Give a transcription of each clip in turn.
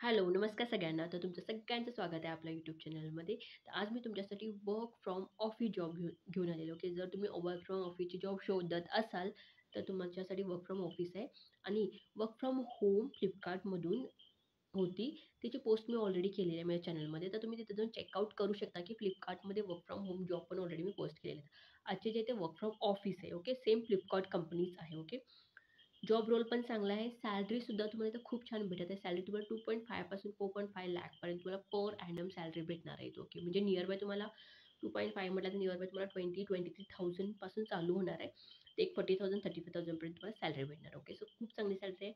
Hello, नमस्कार सगळ्यांना. तर तुमचं सगळ्यांचं स्वागत आहे आपल्या यूट्यूब चॅनलमध्ये. तर आज मी तुमच्यासाठी वर्क फ्रॉम ऑफिस जॉब घेऊन आलेलो, की जर तुम्ही वर्क फ्रॉम ऑफिसची जॉब शोधत असाल, तर तुमच्यासाठी वर्क फ्रॉम ऑफिस आहे आणि वर्क फ्रॉम होम Flipkartमधून होती. त्याची पोस्ट मी ऑलरेडी केलेली आहे माझ्या चॅनलमध्ये. तर तुम्ही तिथे जाऊन चेकआउट करू शकता, की Flipkartमध्ये वर्क फ्रॉम होम जॉब पण ऑलरेडी मी पोस्ट केलेले आहेत. आजचे जे ते वर्क फ्रॉम ऑफिस आहे, ओके. सेम Flipkart कंपनीच आहे, ओके. जॉब रोल पण चांगला आहे. सॅलरीसुद्धा तुम्हाला इथं खूप छान भेटत आहे. सॅलरी तुम्हाला 2.5 पासून 4.5 लाखपर्यंत तुम्हाला पर ॲनम सॅलरी भेटणार आहे. ओके. म्हणजे नियर बाय तुम्हाला 2.5 म्हटलं तर नियर बाय तुम्हाला 20,000-23,000 पासून चालू होणार आहे. ते एक 40,000-35,000 पर्यंत तुम्हाला सॅलरी भेटणार. ओके. सो खूप चांगली सॅलरी आहे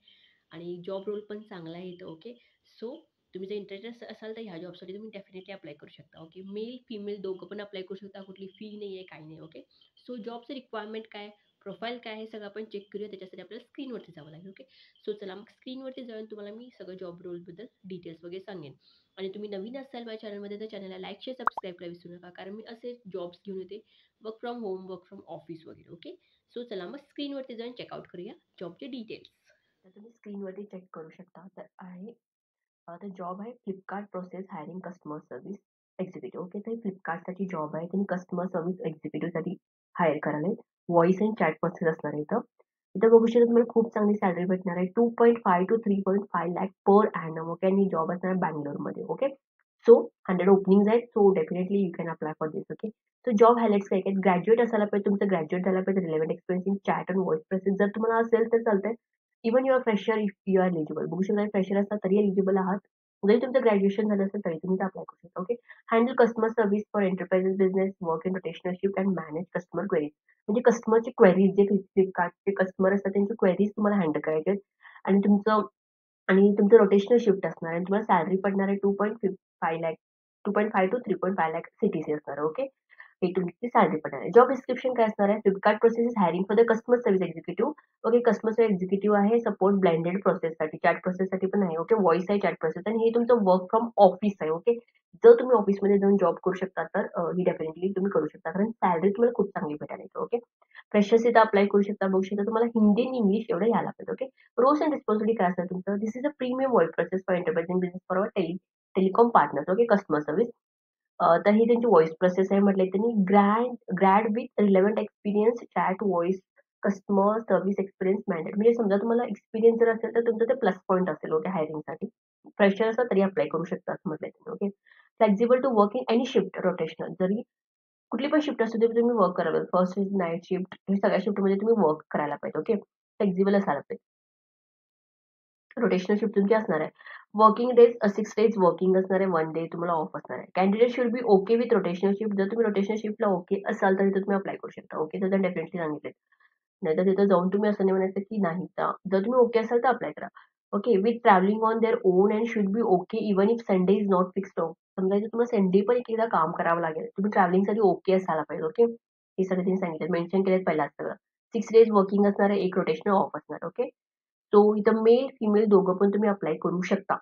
आणि जॉब रोल पण चांगला आहे इथं. ओके. सो तुम्ही जर इंटरेस्टेड असाल तर ह्या जॉबसाठी तुम्ही डेफिनेटली अप्लाय करू शकता. ओके. मेल, फिमेल दोघं पण अप्लाय करू शकता. कुठली फी नाही आहे, काही नाही. ओके. सो जॉबचं रिक्वायरमेंट काय? प्रोफाईल काय आहे सगळं आपण चेक करूया. त्याच्यासाठी आपल्याला स्क्रीनवरती जावं लागेल. ओके. सो चला मग स्क्रीनवरती जाऊन तुम्हाला मी सगळं जॉब रोलबद्दल डिटेल्स वगैरे सांगेन. आणि तुम्ही नवीन असाल माझ्या चॅनलमध्ये तर चॅनलला लाईक, शेअर, सबस्क्राईब करायला विसरू नका. कारण मी असे जॉब्स घेऊन येते work from home, work from office वगैरे. ओके. सो चला मग स्क्रीनवरती जाऊन चेकआउट करूया जॉबचे डिटेल्स. तर तुम्ही स्क्रीनवरती चेक करू शकता. तर आहे तर जॉब आहे Flipkart process hiring customer service executive. Okay. तर फ्लिपकार्टसाठी जॉब आहे. त्यांनी कस्टमर सर्व्हिस एक्झिक्युटिव्हसाठी हायर करायला व्हॉईस अँड चॅट प्रोसेस असणार आहे इथं. इथं बघू शकता तुम्हाला खूप चांगली सॅलरी भेटणार आहे. 2.5 to 3.5 lakh per annum. Okay. आणि जॉब असणार आहे बंगलोरमध्ये. ओके. सो 100 ओपनिंग्ज आहेत. So definitely you can apply for this. Okay. So job highlights काय आहेत? ग्रॅज्युएट असायला पाहिजे. तुमचं ग्रॅज्युएट झाला पाहिजे. Relevant experience in chat and voice process जर तुम्हाला असेल तर चालतंय. Even you are fresher if you are eligible. बघू शकता फ्रेशर असतात तरी एलिजिबल आहात. जरी तुमचं ग्रॅज्युएशन झालं असेल तरी तुम्ही अप्लाय करू शकता. Okay. Handle customer service for enterprises business, work in rotational shift and manage customer queries. म्हणजे कस्टमरची क्वेरीज जे Flipkartचे कस्टमर असतात त्यांची क्वेरीज तुम्हाला हँडल करायचे आहेत आणि तुमचं रोटेशनल शिफ्ट असणार आहे आणि तुम्हाला सॅलरी पडणार आहे 2.5 लाख 2.5 टू 3.5 लाख सीटीसी असणार आहे. ओके. हे तुमची सॅलरी पडणार आहे. जॉब डिस्क्रिप्शन काय असणार आहे? Flipkart process is hiring for the customer service executive. Okay. Customer service executive आहे. सपोर्ट ब्लेंडेड प्रोसेससाठी, चॅट प्रोसेससाठी पण आहे. ओके. व्हॉईस आहे, चॅट प्रोसेस आणि हे तुमचं वर्क फ्रॉम ऑफिस आहे. ओके. जर तुम्ही ऑफिसमध्ये जाऊन जॉब करू शकता तर ही डेफिनेटली तुम्ही करू शकता. कारण सॅलरी तुम्हाला खूप चांगली भेटायला येते. ओके. फ्रेशर्स इथं अप्लाय करू शकता. बघू शकता तुम्हाला हिंदी आणि इंग्लिश एवढं यायला पाहिजे. ओके. रोल्स अँड रिस्पॉन्सिबिलिटी काय असतात तुमचं? This is a premium work process for enterprising business for our telecom partners. Okay. Customer service. तर ही त्यांची व्हॉईस प्रोसेस आहे म्हटलंय त्यांनी. Grad with relevant experience, chat, voice, customer service experience mandate. म्हणजे समजा तुम्हाला एक्सपिरियन्स जर असेल तर तुमचं ते प्लस पॉइंट असेल. ओके. हायरिंगसाठी. फ्रेशर असाल तरी अप्लाय करू शकता असं म्हटलंय त्यांनी. Okay. Flexible to work in any shift rotational. जरी कुठली पण शिफ्ट असू दे तुम्ही वर्क कराल. फर्स्ट शिफ्ट, नाईट शिफ्ट हे सगळ्या शिफ्टमध्ये तुम्ही वर्क करायला पाहिजे. ओके. फ्लेक्सिबल असायला पाहिजे. रोटेशनल शिफ्ट तुमची असणार आहे. वर्किंग डेज 6 डेज वर्किंग असणार आहे. 1 डे तुम्हाला ऑफ असणार आहे. Candidate should be okay with rotational shift. जर तुम्ही रोटेशनल शिफ्टला ओके असाल तर तिथे तुम्ही अप्लाय करू शकता. ओके. तर डेफिनेटली सांगितले. नाहीतर तिथं जाऊन तुम्ही असं नाही म्हणायचं की नाही. तर जर तुम्ही ओके असाल तर अप्लाय करा. Okay. With travelling on their own and should be okay even if Sunday is not fixed of. समजा इथे तुम्हाला संडे पण एक-एकदा काम करावं लागेल. तुम्ही ट्रॅव्हलिंगसाठी ओके असायला पाहिजे. ओके. हे सगळे त्यांनी सांगितलं. मेन्शन केलेत पहिलाच सगळं. 6 डेज वर्किंग असणार आहे. 1 रोटेशनल ऑफ असणार. ओके. सो इथं मेल, फिमेल दोघं पण तुम्ही अप्लाय करू शकता.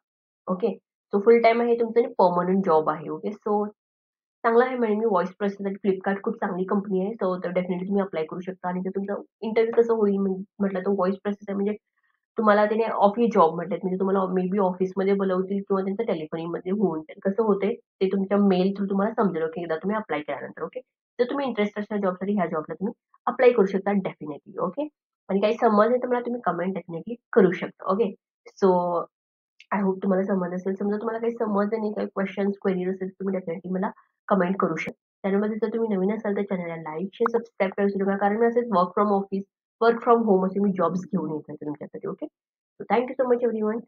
ओके. सो फुल टाईम आहे तुमचं आणि पर्मनंट जॉब आहे. ओके. सो चांगला आहे म्हणजे मी व्हॉईस प्रोसेससाठी Flipkart खूप चांगली कंपनी आहे. सो तर डेफिनेटली तुम्ही अप्लाय करू शकता आणि जर तुमचा इंटरव्ह्यू कसं होईल म्हटलं तर व्हॉईस प्रोसेस आहे म्हणजे तुम्हाला त्याने ऑफिस जॉब म्हटलेत म्हणजे तुम्हाला मे बी ऑफिसमध्ये बोलवतील किंवा त्यांचं टेलिफोनिकमध्ये होऊन जाईल. कसं होते ते तुमच्या मेल थ्रू तुम्हाला समजेल. ओके. एकदा तुम्ही अप्लाय केल्यानंतर. ओके. जर तुम्ही इंटरेस्टेड असाल जॉबसाठी ह्या जॉबला तुम्ही अप्लाय करू शकता डेफिनेटली. ओके. आणि काही समजलं तर मला तुम्ही कमेंट डेफिनेटली करू शकता. ओके. सो आय होप तुम्हाला समजलं असेल. समजा तुम्हाला काही समजलं नाही, काही क्वेशन्स, क्वेरीज असेल तर तुम्ही डेफिनेटली मला कमेंट करू शकता. चॅनलमध्ये जर तुम्ही नवीन असाल तर चॅनलला लाईक, शेअर, सबस्क्राईब करायला विसरू नका. कारण मी असेच work from office, work from home असे मी जॉब्स घेऊन येत राहते तुमच्यासाठी. Okay. So thank you so much everyone.